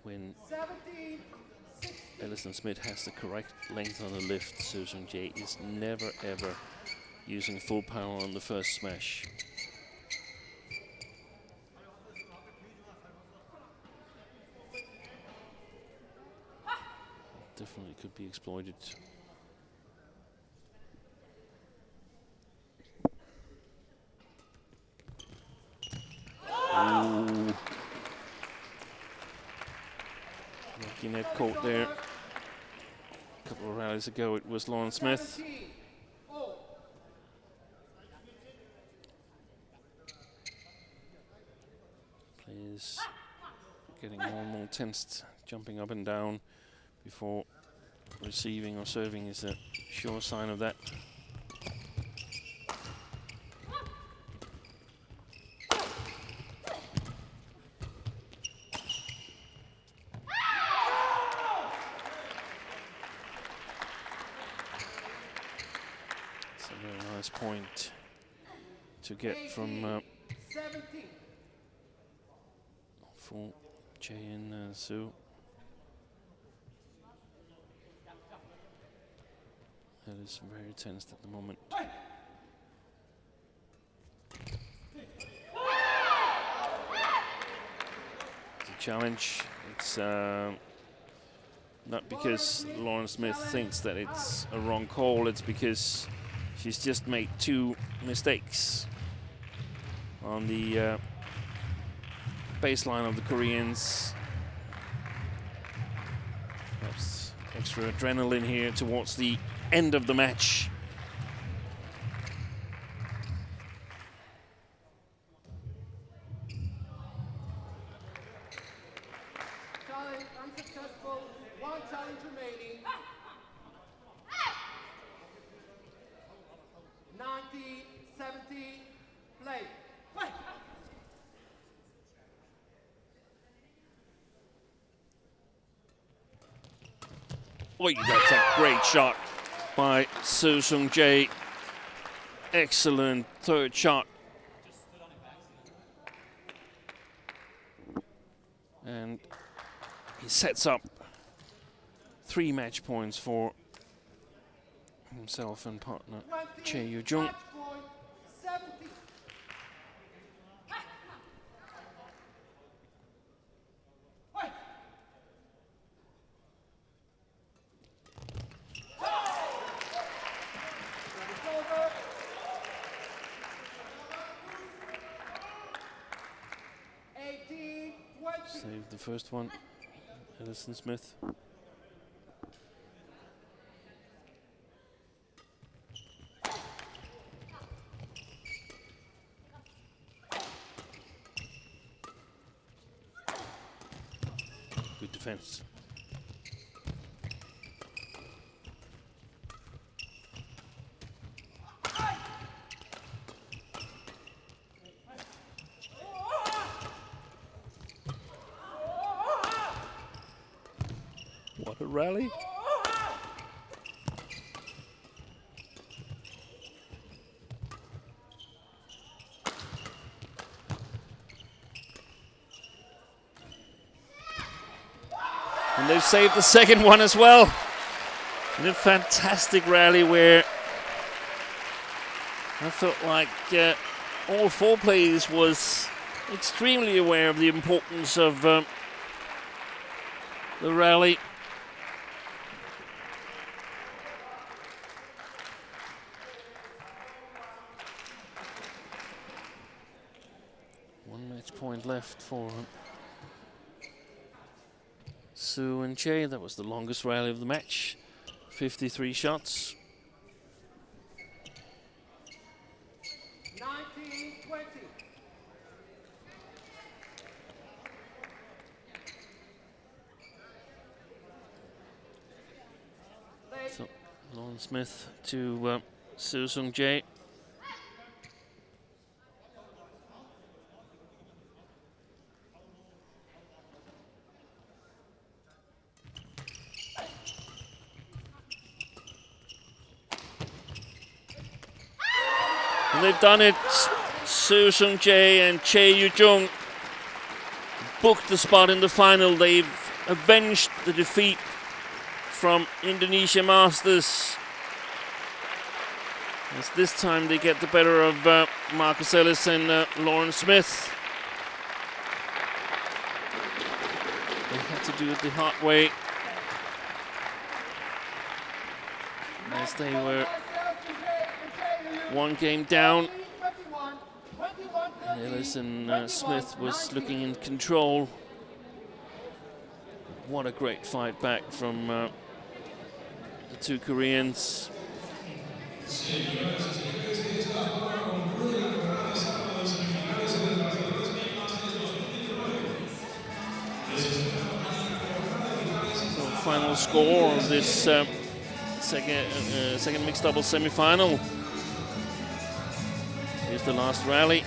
when 17-16. Ellis and Smith has the correct length on the lift, Seo Seung-jae is never ever using full power on the first smash. Definitely could be exploited. Ooh. Lucky net caught there. A couple of rallies ago it was Lauren Smith. 17-0. Players getting more and more tensed, jumping up and down before receiving or serving is a sure sign of that. nice point to get from 17. for CHAE and Sue. It is very tense at the moment. It's a challenge. It's not because Lauren Smith thinks that it's a wrong call, it's because she's just made 2 mistakes on the baseline of the Koreans. Perhaps extra adrenaline here towards the end of the match. Challenge unsuccessful. 1 challenge remaining. 19, 17, play. Oh, that's a great shot by Soo Seung-jae. Excellent 3rd shot. And he sets up 3 match points for himself and partner Chae Yu-jung. Match point 17. Saved the first one, ELLIS and Smith. Good defense. What a rally. And they've saved the second one as well. In a fantastic rally where I felt like all 4 players was extremely aware of the importance of the rally. One match point left for Sue and Chae. That was the longest rally of the match. 53 shots. 19, 20. So Lauren Smith to Soo Seung-jae. And they've done it. Soo Seung-jae and Chae Yu-jung booked the spot in the final. They've avenged the defeat from Indonesia Masters. As this time they get the better of Marcus Ellis and Lauren Smith. They had to do it the hard way, as they were 1 game down. And Ellis and Smith was looking in control. What a great fight back from the 2 Koreans. So final score of this second mixed doubles semi-final. Here's the last rally.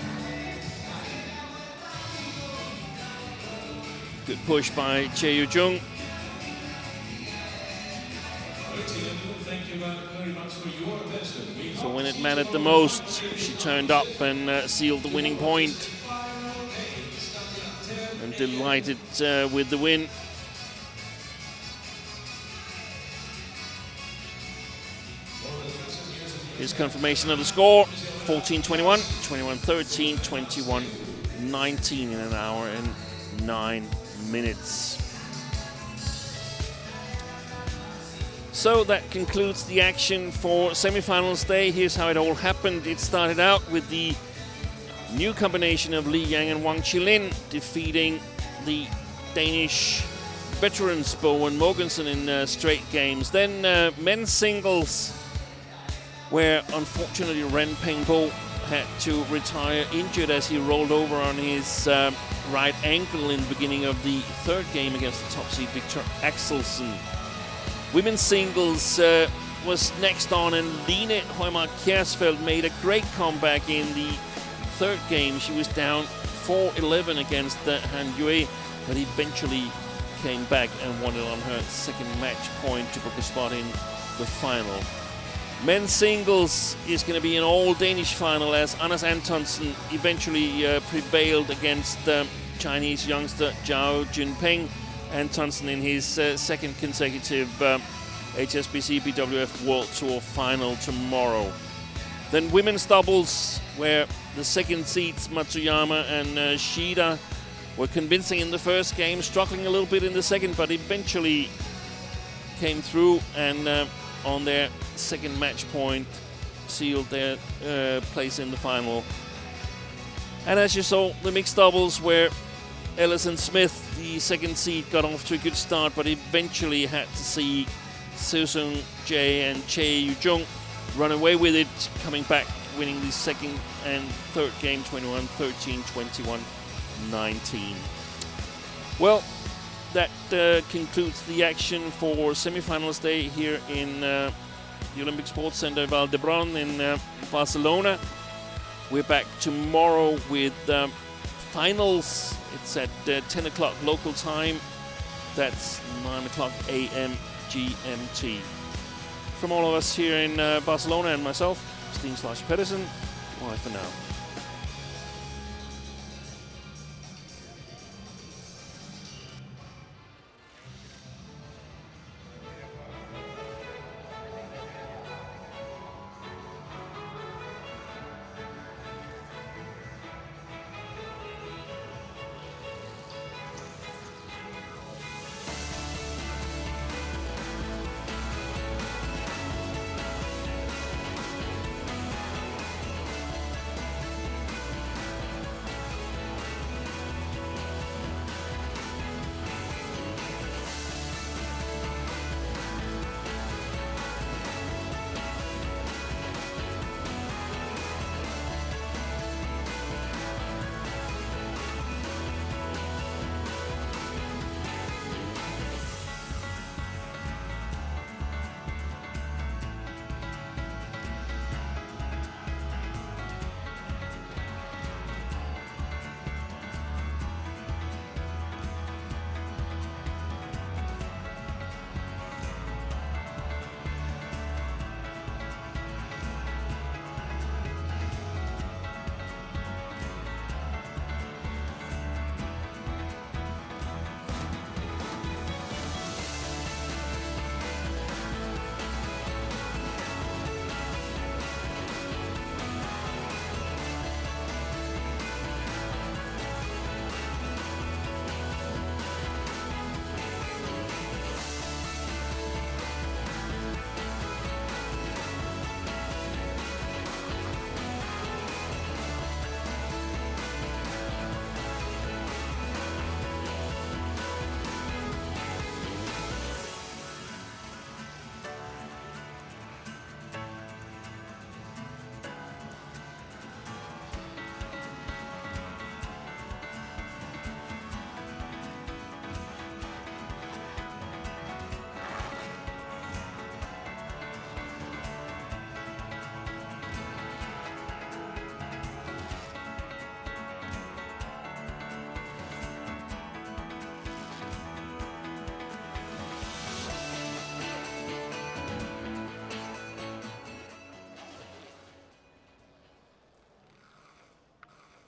Good push by Chae Yu-jung. thank you very much for your attention. So when it mattered the most, she turned up and sealed the winning point. And delighted with the win. Here's confirmation of the score: 14-21, 21-13, 21-19 in an hour and 9 minutes. So that concludes the action for semi-finals day. Here's how it all happened. It started out with the new combination of Li Yang and Wang Qilin defeating the Danish veterans Bo and Mogensen in straight games. Then men's singles, where unfortunately Ren Pengbo had to retire injured as he rolled over on his right ankle in the beginning of the third game against the top seed Victor Axelsen. Women's singles was next on, and Line Højmark Kjærsfeldt made a great comeback in the third game. She was down 4-11 against Han Yue, but eventually came back and won it on her second match point to book a spot in the final. Men's singles is going to be an all-Danish final as Anders Antonsen eventually prevailed against Chinese youngster Zhao Junpeng. Antonsen in his second consecutive HSBC BWF World Tour final tomorrow. Then women's doubles, where the second seeds Matsuyama and Shida were convincing in the first game, struggling a little bit in the second, but eventually came through and on their second match point sealed their place in the final. And as you saw, the mixed doubles, where ELLIS and Smith, the second seed, got off to a good start, but eventually had to see Seosung Jae and CHAE Yoo-jung run away with it, coming back, winning the second and third game 21-13, 21-19. Well, that concludes the action for semi-finals day here in the Olympic Sports Center Vall d'Hebron in Barcelona. We're back tomorrow with finals. It's at 10 o'clock local time. That's 9 o'clock a.m. GMT. From all of us here in Barcelona and myself, Steen Pedersen, bye for now.